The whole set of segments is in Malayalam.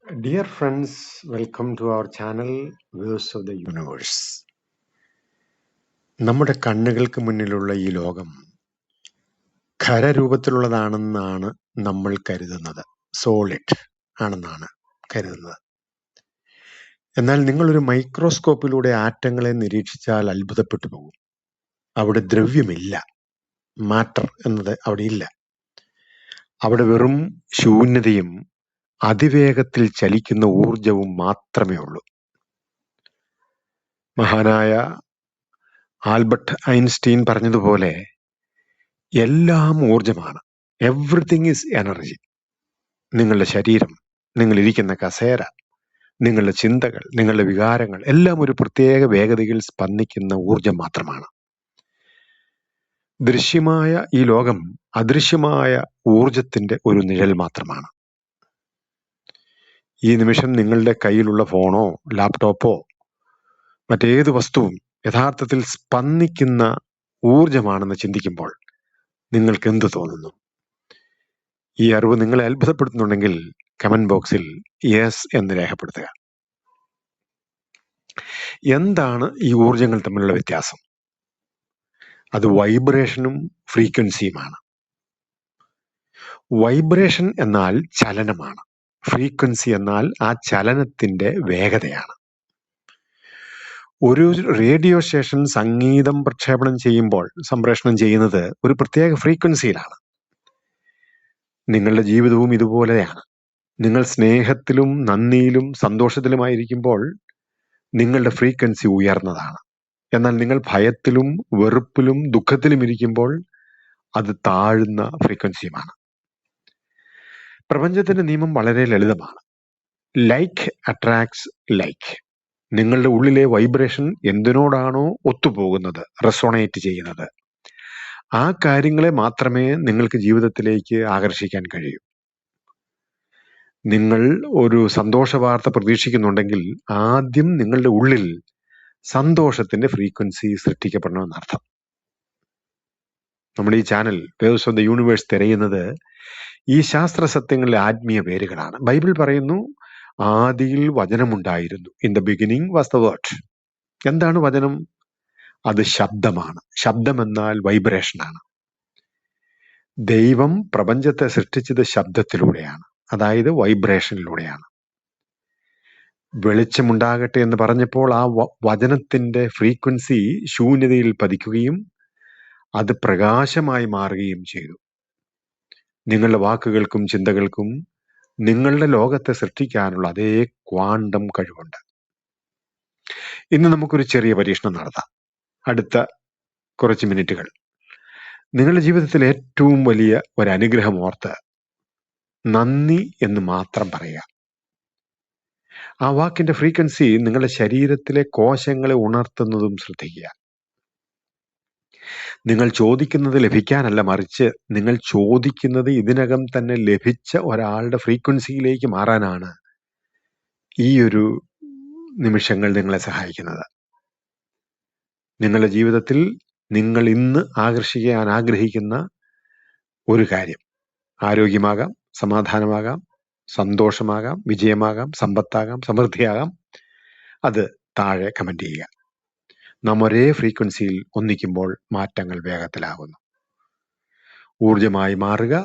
Dear friends, welcome to our channel Views of the Universe. നമ്മുടെ കണ്ണുകൾക്ക് മുന്നിലുള്ള ഈ ലോകം ഖരരൂപത്തിലുള്ളതാണെന്നാണ് നമ്മൾ കരുതുന്നത്, സോളിഡ് ആണെന്നാണ് കരുതുന്നത്. എന്നാൽ നിങ്ങളൊരു മൈക്രോസ്കോപ്പിലൂടെ ആറ്റങ്ങളെ നിരീക്ഷിച്ചാൽ അത്ഭുതപ്പെട്ടു പോകും. അവിടെ ദ്രവ്യമില്ല, മാറ്റർ എന്നത് അവിടെ ഇല്ല. അവിടെ വെറും ശൂന്യതയും അതിവേഗത്തിൽ ചലിക്കുന്ന ഊർജവും മാത്രമേ ഉള്ളൂ. മഹാനായ ആൽബർട്ട് ഐൻസ്റ്റീൻ പറഞ്ഞതുപോലെ എല്ലാം ഊർജമാണ്. Everything is energy. നിങ്ങളുടെ ശരീരം, നിങ്ങളിരിക്കുന്ന കസേര, നിങ്ങളുടെ ചിന്തകൾ, നിങ്ങളുടെ വികാരങ്ങൾ എല്ലാം ഒരു പ്രത്യേക വേഗതയിൽ സ്പന്ദിക്കുന്ന ഊർജം മാത്രമാണ്. ദൃശ്യമായ ഈ ലോകം അദൃശ്യമായ ഊർജത്തിന്റെ ഒരു നിഴൽ മാത്രമാണ്. ഈ നിമിഷം നിങ്ങളുടെ കയ്യിലുള്ള ഫോണോ ലാപ്ടോപ്പോ മറ്റേത് വസ്തുവും യഥാർത്ഥത്തിൽ സ്പന്ദിക്കുന്ന ഊർജമാണെന്ന് ചിന്തിക്കുമ്പോൾ നിങ്ങൾക്ക് എന്ത് തോന്നുന്നു? ഈ അറിവ് നിങ്ങളെ അത്ഭുതപ്പെടുത്തുന്നുണ്ടെങ്കിൽ കമന്റ് ബോക്സിൽ യെസ് എന്ന് രേഖപ്പെടുത്തുക. എന്താണ് ഈ ഊർജങ്ങൾ തമ്മിലുള്ള വ്യത്യാസം? അത് വൈബ്രേഷനും ഫ്രീക്വൻസിയുമാണ്. വൈബ്രേഷൻ എന്നാൽ ചലനമാണ്. ഫ്രീക്വൻസി എന്നാൽ ആ ചലനത്തിന്റെ വേഗതയാണ്. ഒരു റേഡിയോ സ്റ്റേഷൻ സംഗീതം സംപ്രേഷണം ചെയ്യുന്നത് ഒരു പ്രത്യേക ഫ്രീക്വൻസിയിലാണ്. നിങ്ങളുടെ ജീവിതവും ഇതുപോലെയാണ്. നിങ്ങൾ സ്നേഹത്തിലും നന്ദിയിലും സന്തോഷത്തിലുമായിരിക്കുമ്പോൾ നിങ്ങളുടെ ഫ്രീക്വൻസി ഉയർന്നതാണ്. എന്നാൽ നിങ്ങൾ ഭയത്തിലും വെറുപ്പിലും ദുഃഖത്തിലും ഇരിക്കുമ്പോൾ അത് താഴ്ന്ന ഫ്രീക്വൻസിയുമാണ്. പ്രപഞ്ചത്തിന്റെ നിയമം വളരെ ലളിതമാണ്. Like attracts like. നിങ്ങളുടെ ഉള്ളിലെ വൈബ്രേഷൻ എന്തിനോടാണോ ഒത്തുപോകുന്നത്, റെസോണേറ്റ് ചെയ്യുന്നത്, ആ കാര്യങ്ങളെ മാത്രമേ നിങ്ങൾക്ക് ജീവിതത്തിലേക്ക് ആകർഷിക്കാൻ കഴിയൂ. നിങ്ങൾ ഒരു സന്തോഷ വാർത്ത പ്രതീക്ഷിക്കുന്നുണ്ടെങ്കിൽ ആദ്യം നിങ്ങളുടെ ഉള്ളിൽ സന്തോഷത്തിന്റെ ഫ്രീക്വൻസി സൃഷ്ടിക്കപ്പെടണമെന്നർത്ഥം. നമ്മുടെ ഈ channel waves of the universe തിരയുന്നത് ഈ ശാസ്ത്ര സത്യങ്ങളിലെ ആത്മീയ പേരുകളാണ്. ബൈബിൾ പറയുന്നു, ആദിയിൽ വചനമുണ്ടായിരുന്നു. In the beginning was the word. എന്താണ് വചനം? അത് ശബ്ദമാണ്. ശബ്ദം എന്നാൽ വൈബ്രേഷനാണ്. ദൈവം പ്രപഞ്ചത്തെ സൃഷ്ടിച്ചത് ശബ്ദത്തിലൂടെയാണ്, അതായത് വൈബ്രേഷനിലൂടെയാണ്. വെളിച്ചമുണ്ടാകട്ടെ എന്ന് പറഞ്ഞപ്പോൾ ആ വചനത്തിന്റെ ഫ്രീക്വൻസി ശൂന്യതയിൽ പതിക്കുകയും അത് പ്രകാശമായി മാറുകയും ചെയ്തു. നിങ്ങളുടെ വാക്കുകൾക്കും ചിന്തകൾക്കും നിങ്ങളുടെ ലോകത്തെ സൃഷ്ടിക്കാനുള്ള അതേ ക്വാണ്ടം കഴിവുണ്ട്. ഇന്ന് നമുക്കൊരു ചെറിയ പരീക്ഷണം നടത്താം. അടുത്ത കുറച്ച് മിനിറ്റുകൾ നിങ്ങളുടെ ജീവിതത്തിൽ ഏറ്റവും വലിയ ഒരു അനുഗ്രഹം ഓർത്ത് നന്ദി എന്ന് മാത്രം പറയുക. ആ വാക്കിന്റെ ഫ്രീക്വൻസി നിങ്ങളുടെ ശരീരത്തിലെ കോശങ്ങളെ ഉണർത്തുന്നതും ശ്രദ്ധിക്കുക. നിങ്ങൾ ചോദിക്കുന്നത് ലഭിക്കാനല്ല, മറിച്ച് നിങ്ങൾ ചോദിക്കുന്നത് ഇതിനകം തന്നെ ലഭിച്ച ഒരാളുടെ ഫ്രീക്വൻസിയിലേക്ക് മാറാനാണ് ഈ ഒരു നിമിഷങ്ങൾ നിങ്ങളെ സഹായിക്കുന്നത്. നിങ്ങളുടെ ജീവിതത്തിൽ നിങ്ങൾ ഇന്ന് ആകർഷിക്കാൻ ആഗ്രഹിക്കുന്ന ഒരു കാര്യം, ആരോഗ്യമാകാം, സമാധാനമാകാം, സന്തോഷമാകാം, വിജയമാകാം, സമ്പത്താകാം, സമൃദ്ധിയാകാം, അത് താഴെ കമന്റ് ചെയ്യുക. നാം ഒരേ ഫ്രീക്വൻസിയിൽ ഒന്നിക്കുമ്പോൾ മാറ്റങ്ങൾ വേഗത്തിലാകുന്നു. ഊർജമായി മാറുക,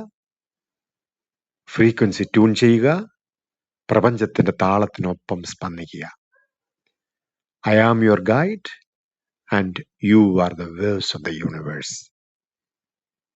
ഫ്രീക്വൻസി ട്യൂൺ ചെയ്യുക, പ്രപഞ്ചത്തിന്റെ താളത്തിനൊപ്പം സ്പന്ദിക്കുക. I am your guide and you are the waves of the universe.